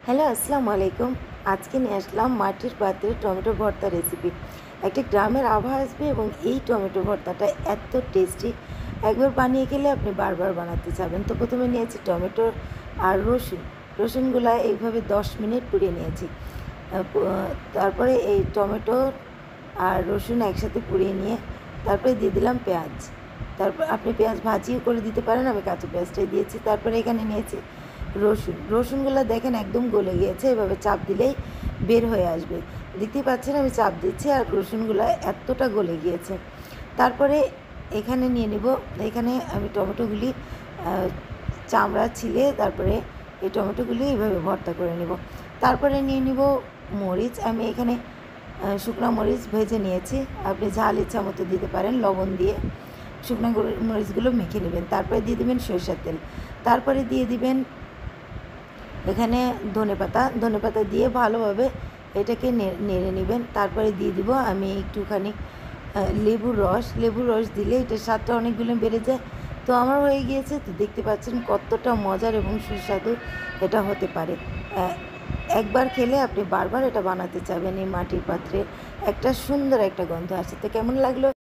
Hello, আসসালামু আলাইকুম। আজকে নিয়ে আসলাম মাটির পাত্রে টমেটো ভর্তা রেসিপি। একটা গ্রামের আবহাওয়া আসবে এবং এই টমেটো ভর্তাটা এত টেস্টি, একবার বানিয়ে খেলে আপনি বারবার বানাতে চাবেন। তো প্রথমে নিয়েছি টমেটো আর রসুনগুলা এইভাবে 10 মিনিট পুড়িয়ে নিয়েছি। তারপরে এই টমেটো আর রসুন একসাথে পুড়িয়ে নিয়ে তারপরে দিয়ে দিলাম পেঁয়াজ। তারপর আপনি পেঁয়াজ ভাজিও করে দিতে পারেন, আমি কাঁচা পেঁয়াজটাই দিয়েছি। তারপরে এখানে নিয়েছি রসুনগুলো দেখেন একদম গলে গিয়েছে, এভাবে চাপ দিলেই বের হয়ে আসবে। দেখতেই পাচ্ছেন আমি চাপ দিচ্ছি আর রসুনগুলো এতটা গলে গিয়েছে। তারপরে এখানে নিয়ে নেব, এখানে আমি টমেটোগুলি চামড়া ছিলে তারপরে এই টমেটোগুলি এইভাবে ভর্তা করে নেব। তারপরে নিয়ে নেব মরিচ। আমি এখানে শুকনো মরিচ ভেজে নিয়েছি, আপনি ঝাল ইচ্ছা মতো দিতে পারেন। লবণ দিয়ে শুকনো মরিচগুলো মেখে নেবেন। তারপরে দিয়ে দেবেন সরষের তেল। তারপরে দিয়ে দিবেন এখানে ধনেপাতা দিয়ে ভালোভাবে এটাকে নেড়ে নেবেন। তারপরে দিয়ে দিব আমি একটুখানি লেবুর রস দিলে এটার স্বাদটা অনেকগুলো বেড়ে যায়। তো আমার হয়ে গিয়েছে। তো দেখতে পাচ্ছেন কতটা মজার এবং সুস্বাদু এটা হতে পারে। একবার খেলে আপনি বারবার এটা বানাতে চাবেন। এই মাটির পাত্রে একটা সুন্দর একটা গন্ধ আসছে। তো কেমন লাগলো